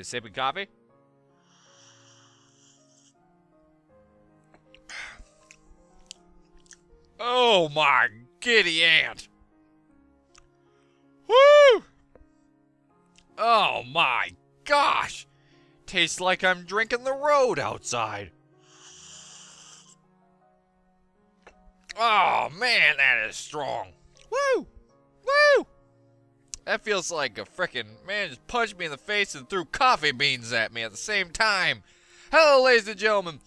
Sipping coffee? Oh my giddy aunt! Woo! Oh my gosh! Tastes like I'm drinking the road outside. Oh man, that is strong. Woo! Woo! That feels like a frickin' man just punched me in the face and threw coffee beans at me at the same time. Hello, ladies and gentlemen.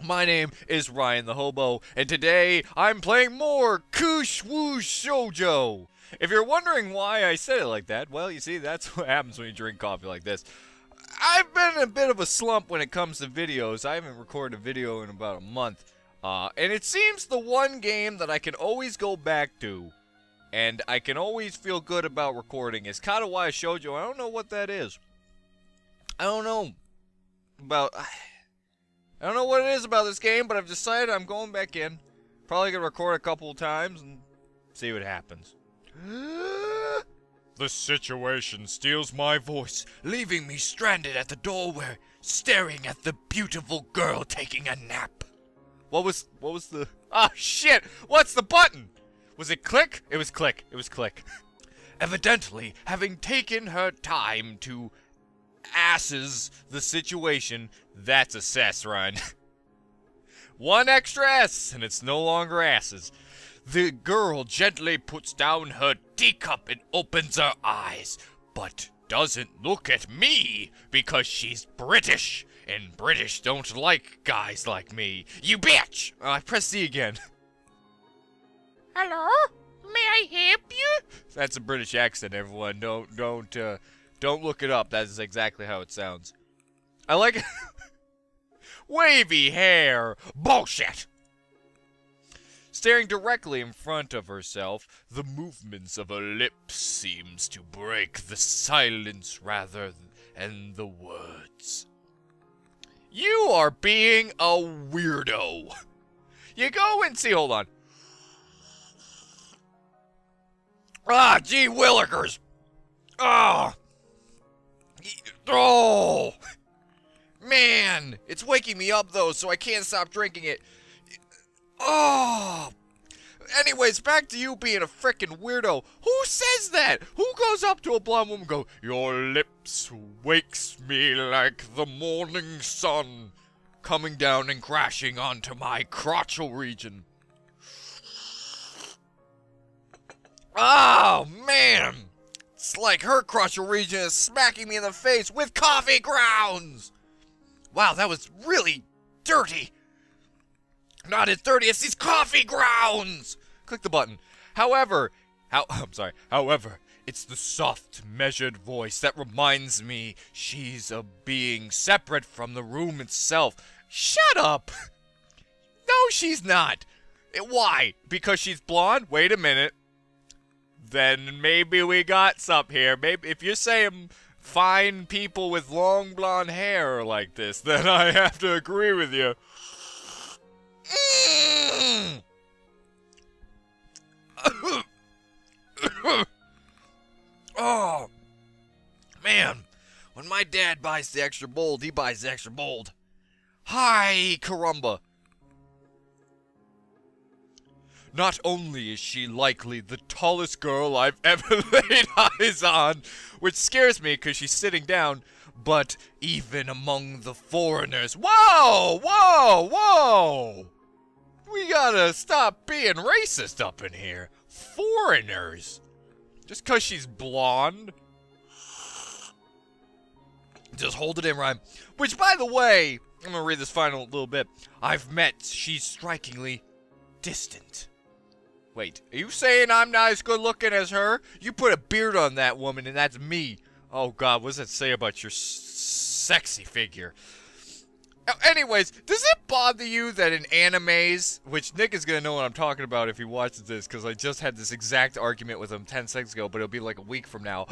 My name is Ryan the Hobo, and today I'm playing more Katawa Shoujo. If you're wondering why I said it like that, well, you see, that's what happens when you drink coffee like this. I've been in a bit of a slump when it comes to videos. I haven't recorded a video in about a month. And it seems the one game that I can always go back to, and I can always feel good about recording, is Katawa Shoujo. I don't know what that is. I don't know what it is about this game, but I've decided I'm going back in. Probably gonna record a couple of times and see what happens. The situation steals my voice, leaving me stranded at the doorway, staring at the beautiful girl taking a nap. What was the... Oh, shit! What's the button? Was it click? It was click. It was click. Evidently, having taken her time to asses the situation, that's a S, Ryan. One extra S, and it's no longer asses. The girl gently puts down her teacup and opens her eyes, but doesn't look at me because she's British, and British don't like guys like me. You bitch! I press C again. Hello? May I help you? That's a British accent, everyone. Don't look it up. That is exactly how it sounds. I like it. Wavy hair. Bullshit. Staring directly in front of herself, the movements of her lips seems to break the silence rather than the words. You are being a weirdo. You go and see, hold on. Ah, gee willikers. Ah. Oh. Man, it's waking me up though, so I can't stop drinking it. Oh. Anyways, back to you being a frickin' weirdo. Who says that? Who goes up to a blonde woman and go, your lips wakes me like the morning sun coming down and crashing onto my crotchal region. Oh, man. It's like her crotchal region is smacking me in the face with coffee grounds. Wow, that was really dirty. Not as dirty as these coffee grounds. Click the button. However, it's the soft, measured voice that reminds me she's a being separate from the room itself. Shut up. No, she's not. Why? Because she's blonde? Wait a minute. Then maybe we got something here. Maybe if you're saying fine people with long blonde hair like this, then I have to agree with you. Oh, man. When my dad buys the extra bold, he buys the extra bold. Hi, caramba. Not only is she likely the tallest girl I've ever laid eyes on, which scares me because she's sitting down, but even among the foreigners. Whoa, whoa, whoa! We gotta stop being racist up in here. Foreigners. Just because she's blonde. Just hold it in, Ryan. Which, by the way, I'm gonna read this final little bit. I've met, she's strikingly distant. Wait, are you saying I'm not as good looking as her? You put a beard on that woman and that's me. Oh god, what does that say about your sexy figure? Anyways, does it bother you that in animes, which Nick is gonna know what I'm talking about if he watches this, because I just had this exact argument with him 10 seconds ago, but it'll be like a week from now.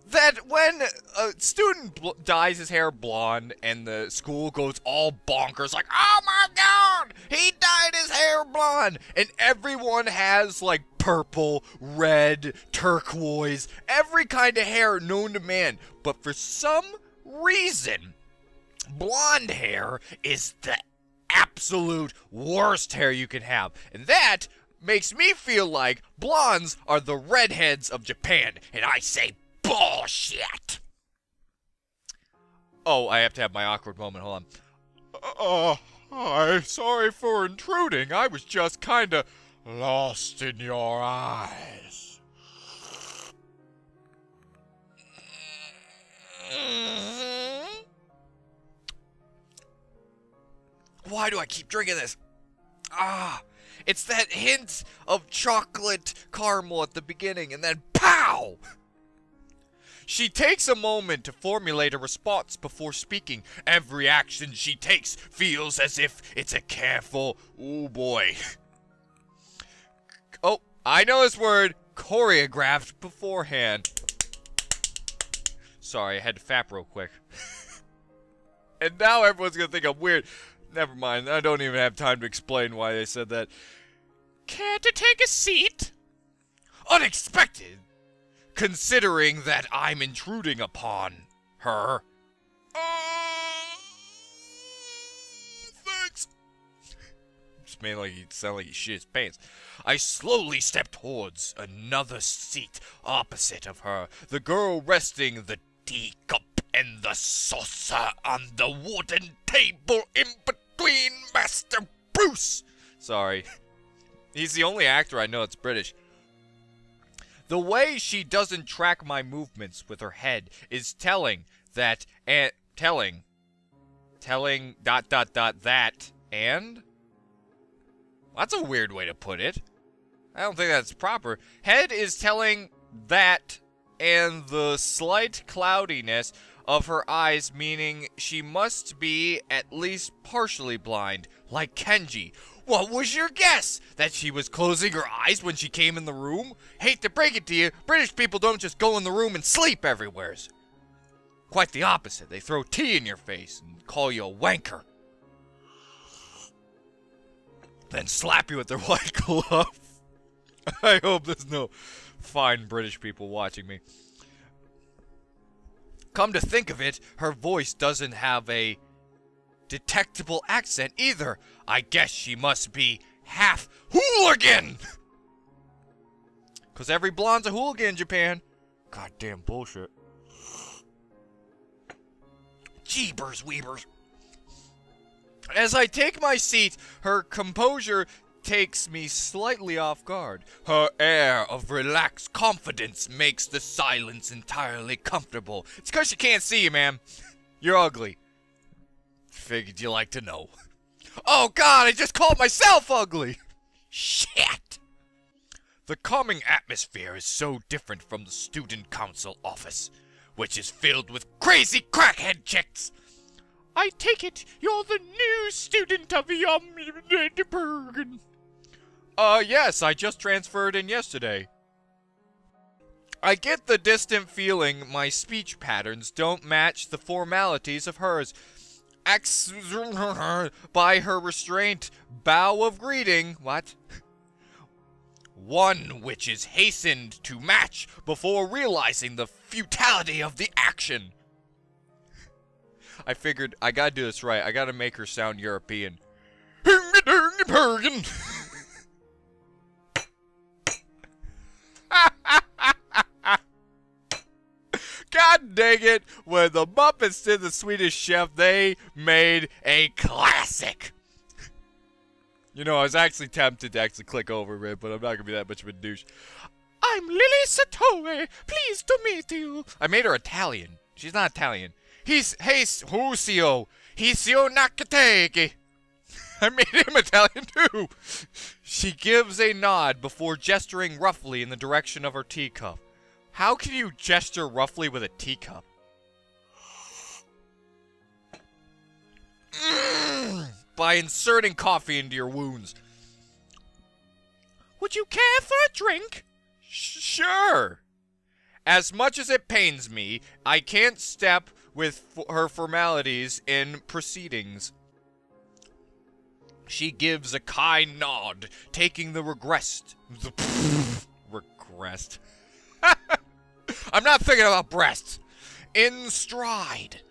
That when a student dyes his hair blonde and the school goes all bonkers, like, oh my god, he dyed his hair blonde, and everyone has like purple, red, turquoise, every kind of hair known to man. But for some reason, blonde hair is the absolute worst hair you can have. And that makes me feel like blondes are the redheads of Japan. And I say bullshit. Oh, I have to have my awkward moment. Hold on. I'm sorry for intruding. I was just kinda lost in your eyes. Why do I keep drinking this? It's that hint of chocolate caramel at the beginning, and then pow! She takes a moment to formulate a response before speaking. Every action she takes feels as if it's a careful, oh boy. Oh, I know this word, choreographed beforehand. Sorry, I had to fap real quick. And now everyone's gonna think I'm weird. Never mind, I don't even have time to explain why they said that. Care to take a seat? Unexpected, considering that I'm intruding upon her. Thanks. Just made like he sound like he shit his pants. I slowly step towards another seat opposite of her, the girl resting the teacup and the saucer on the wooden table in between Master Bruce. Sorry. He's the only actor I know that's British. The way she doesn't track my movements with her head is telling that and telling that and that's a weird way to put it. I don't think that's proper. Head is telling that and the slight cloudiness of her eyes, meaning she must be at least partially blind, like Kenji. What was your guess? That she was closing her eyes when she came in the room? Hate to break it to you, British people don't just go in the room and sleep everywheres. Quite the opposite. They throw tea in your face and call you a wanker. Then slap you with their white glove. I hope there's no fine British people watching me. Come to think of it, her voice doesn't have a detectable accent either. I guess she must be half hooligan. Cause every blonde's a hooligan in Japan. Goddamn bullshit. Jeebers weebers. As I take my seat, her composure takes me slightly off guard. Her air of relaxed confidence makes the silence entirely comfortable. It's cause she can't see you, man. You're ugly. Figured you like to know. Oh god, I just called myself ugly! Shit! The calming atmosphere is so different from the student council office, which is filled with crazy crackhead chicks. I take it you're the new student of Bergen. Yes, I just transferred in yesterday. I get the distant feeling my speech patterns don't match the formalities of hers. By her restraint, bow of greeting, what? One which is hastened to match before realizing the futility of the action. I figured I gotta do this right. I gotta make her sound European. God dang it, when the Muppets did the Swedish Chef, they made a classic. You know, I was actually tempted to actually click over it, but I'm not gonna be that much of a douche. I'm Lily Satore, pleased to meet you. I made her Italian. She's not Italian. Hisao Nakai. I made him Italian too. She gives a nod before gesturing roughly in the direction of her teacup. How can you gesture roughly with a teacup? By inserting coffee into your wounds. Would you care for a drink? Sure. As much as it pains me, I can't step with her formalities in proceedings. She gives a kind nod, taking the regressed. breast. I'm not thinking about breasts. In stride.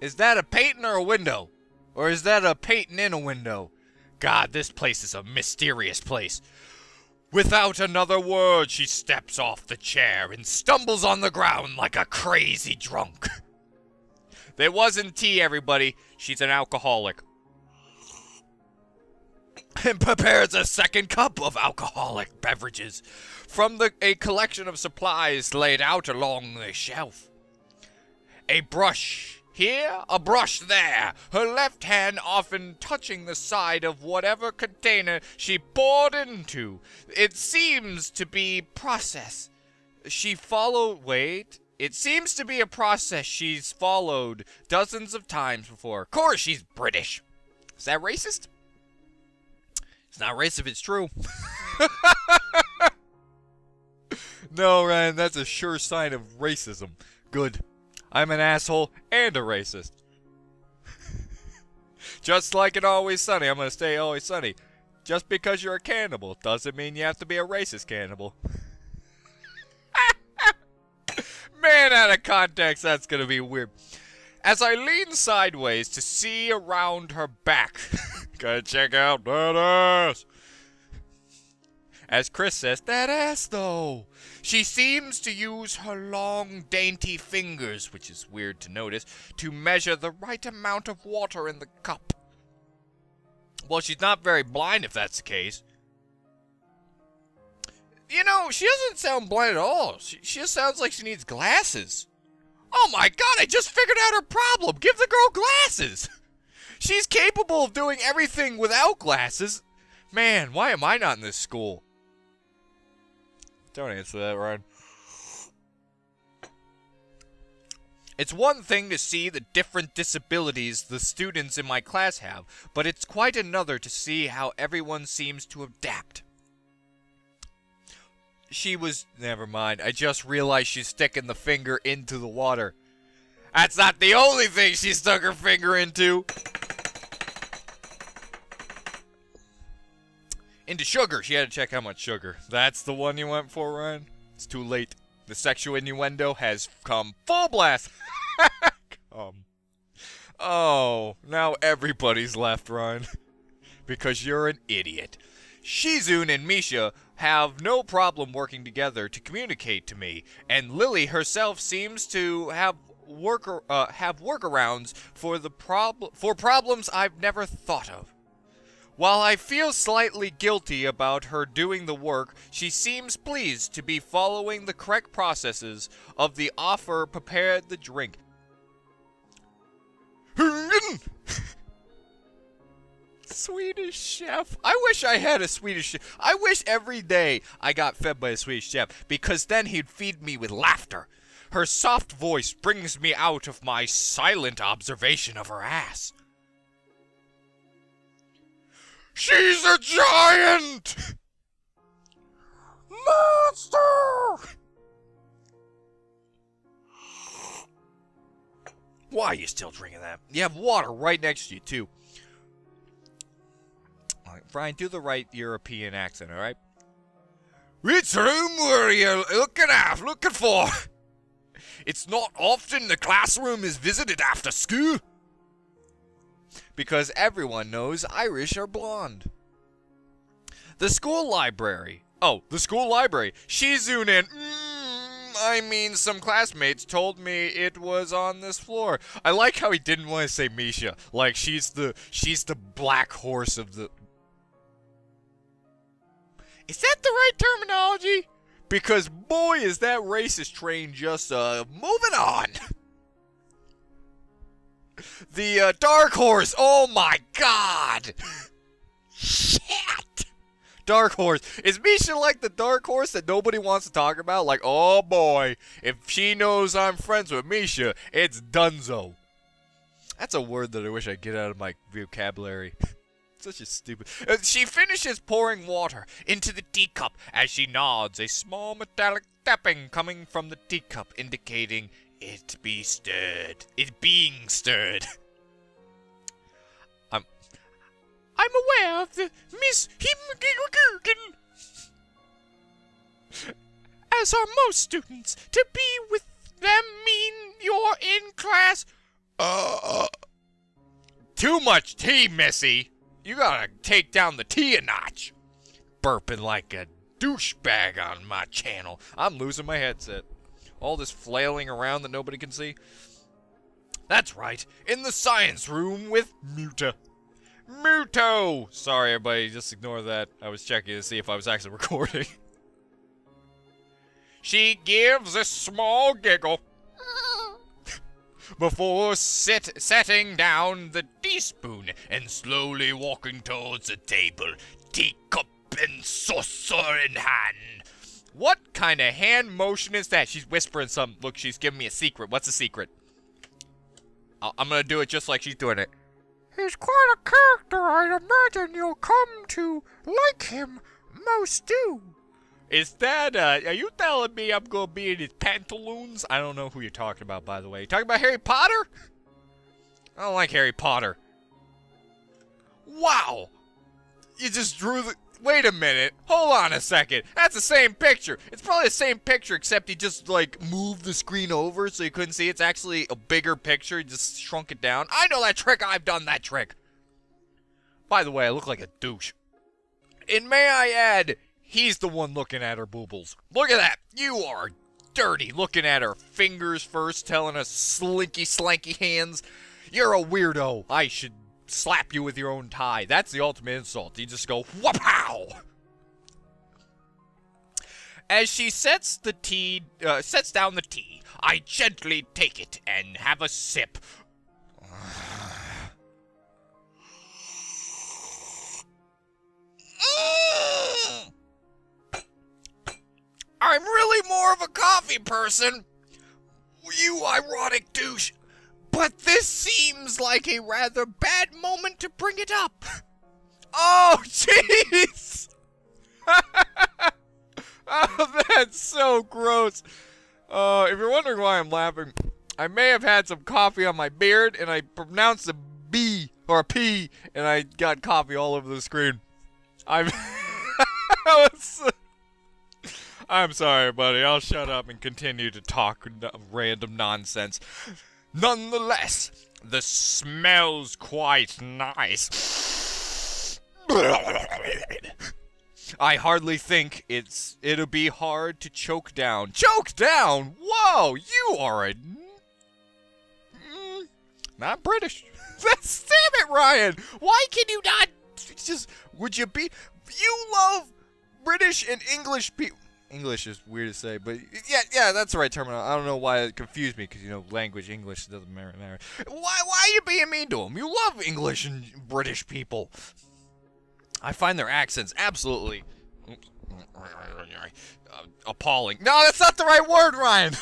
Is that a painting or a window? Or is that a painting in a window? God, this place is a mysterious place. Without another word, she steps off the chair and stumbles on the ground like a crazy drunk. There wasn't tea, everybody. She's an alcoholic. And prepares a second cup of alcoholic beverages from a collection of supplies laid out along the shelf. A brush here, a brush there, her left hand often touching the side of whatever container she poured into. It seems to be process. It seems to be a process she's followed dozens of times before. Of course, she's British. Is that racist? It's not racist if it's true. No, Ryan, that's a sure sign of racism. Good. I'm an asshole and a racist. Just like in Always Sunny, I'm gonna stay Always Sunny. Just because you're a cannibal doesn't mean you have to be a racist cannibal. Man, out of context, that's gonna be weird. As I lean sideways to see around her back. Gotta check out that ass. As Chris says, that ass though. She seems to use her long, dainty fingers, which is weird to notice, to measure the right amount of water in the cup. Well, she's not very blind if that's the case. You know, she doesn't sound blind at all. She just sounds like she needs glasses. Oh my god, I just figured out her problem. Give the girl glasses. She's capable of doing everything without glasses. Man, why am I not in this school? Don't answer that, Ryan. It's one thing to see the different disabilities the students in my class have, but it's quite another to see how everyone seems to adapt. Never mind, I just realized she's sticking the finger into the water. That's not the only thing she stuck her finger into. Into sugar. She had to check how much sugar. That's the one you went for, Ryan? It's too late. The sexual innuendo has come full blast. Oh, now everybody's left, Ryan. Because you're an idiot. Shizune and Misha have no problem working together to communicate to me, and Lily herself seems to have workarounds for problems I've never thought of. While I feel slightly guilty about her doing the work, she seems pleased to be following the correct processes of the offer prepared the drink. Swedish chef. I wish I had a Swedish chef. I wish every day I got fed by a Swedish chef, because then he'd feed me with laughter. Her soft voice brings me out of my silent observation of her ass. She's a giant! Monster! Why are you still drinking that? You have water right next to you, too. All right, Brian, do the right European accent, all right? Which room were you looking for? It's not often the classroom is visited after school. Because everyone knows Irish are blonde. The school library. Oh, the school library. Shizune and some classmates told me it was on this floor. I like how he didn't want to say Misha. Like she's the black horse of the... Is that the right terminology? Because boy is that racist train just moving on. The dark horse. Oh my god. Shit. Dark horse. Is Misha like the dark horse that nobody wants to talk about? Like, oh boy, if she knows I'm friends with Misha, it's dunzo. That's a word that I wish I'd get out of my vocabulary. Such a stupid... she finishes pouring water into the teacup as she nods, a small metallic tapping coming from the teacup indicating it being stirred. I'm aware of about the Miss Himgigurgen. As are most students, to be with them mean you're in class. Too much tea, Missy. You gotta take down the tea a notch. Burping like a douchebag on my channel. I'm losing my headset. All this flailing around that nobody can see. That's right, in the science room with Muta. Muto! Sorry, everybody, just ignore that. I was checking to see if I was actually recording. She gives a small giggle before setting down the teaspoon and slowly walking towards the table, teacup and saucer in hand. What kind of hand motion is that? She's whispering something. Look, she's giving me a secret. What's the secret? I'm gonna do it just like she's doing it. He's quite a character. I'd imagine you'll come to like him. Most do. Is that, are you telling me I'm gonna be in his pantaloons? I don't know who you're talking about, by the way. You talking about Harry Potter? I don't like Harry Potter. Wow! You just drew the... Wait a minute. Hold on a second. That's the same picture. It's probably the same picture, except he just, like, moved the screen over so you couldn't see. It's actually a bigger picture. He just shrunk it down. I know that trick. I've done that trick. By the way, I look like a douche. And may I add... He's the one looking at her boobles. Look at that. You are dirty looking at her fingers first, telling us slinky slanky hands. You're a weirdo. I should slap you with your own tie. That's the ultimate insult. You just go, wha-pow! As she sets down the tea, I gently take it and have a sip. I'm really more of a coffee person, you ironic douche, but this seems like a rather bad moment to bring it up. Oh, jeez! Oh, that's so gross. If you're wondering why I'm laughing, I may have had some coffee on my beard, and I pronounced a B, or a P, and I got coffee all over the screen. I'm sorry, buddy. I'll shut up and continue to talk random nonsense. Nonetheless, the smell's quite nice. I hardly think it'll be hard to choke down. Choke down? Whoa, you are a... not British. That's... Damn it, Ryan. Why can you not... just... Would you be... You love British and English people... English is weird to say, but yeah, that's the right term. I don't know why it confused me, because, you know, language, English doesn't matter. Why are you being mean to them? You love English and British people. I find their accents absolutely appalling. No, that's not the right word, Ryan.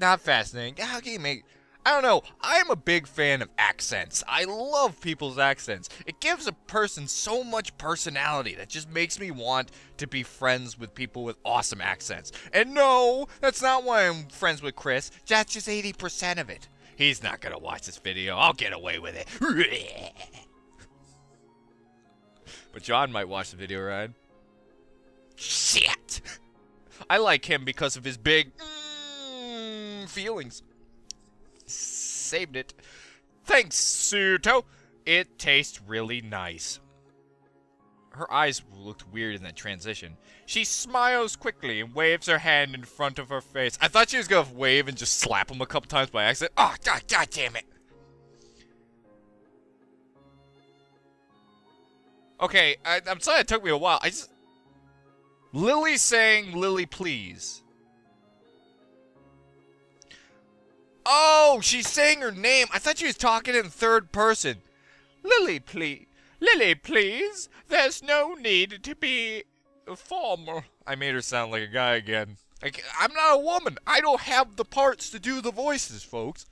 Not fascinating. How can you make... I don't know. I'm a big fan of accents. I love people's accents. It gives a person so much personality that just makes me want to be friends with people with awesome accents. And no, that's not why I'm friends with Chris. That's just 80% of it. He's not gonna watch this video. I'll get away with it. But John might watch the video, right? Shit! I like him because of his big feelings. Saved it. Thanks, Suto. It tastes really nice. Her eyes looked weird in that transition. She smiles quickly and waves her hand in front of her face. I thought she was gonna wave and just slap him a couple times by accident. Oh, God damn it. Okay, I'm sorry it took me a while. Lily's saying, Lily, please. Oh, she's saying her name. I thought she was talking in third person. Lily, please. Lily, please. There's no need to be formal. I made her sound like a guy again. I'm not a woman. I don't have the parts to do the voices, folks.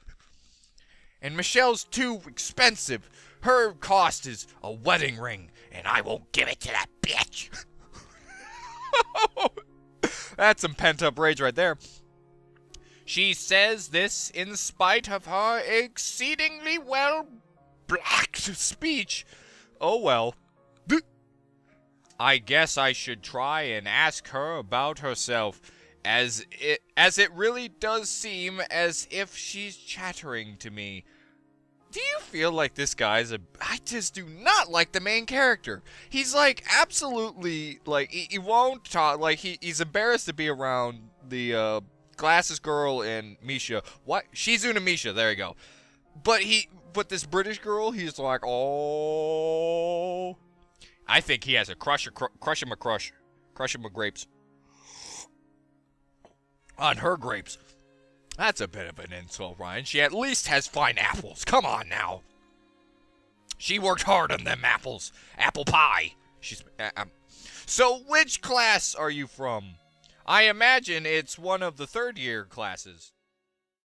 And Michelle's too expensive. Her cost is a wedding ring, and I won't give it to that bitch. That's some pent-up rage right there. She says this in spite of her exceedingly well-blacked speech. Oh well. I guess I should try and ask her about herself, as it really does seem as if she's chattering to me. Do you feel like this guy's I just do not like the main character. He's like absolutely like he won't talk. Like he's embarrassed to be around the glasses girl and Misha. What? Shizuna Misha. There you go. But this British girl, he's like, oh. I think he has a crush him a grapes on her grapes. That's a bit of an insult, Ryan. She at least has fine apples. Come on now. She worked hard on them apples. Apple pie. So which class are you from? I imagine it's one of the third year classes.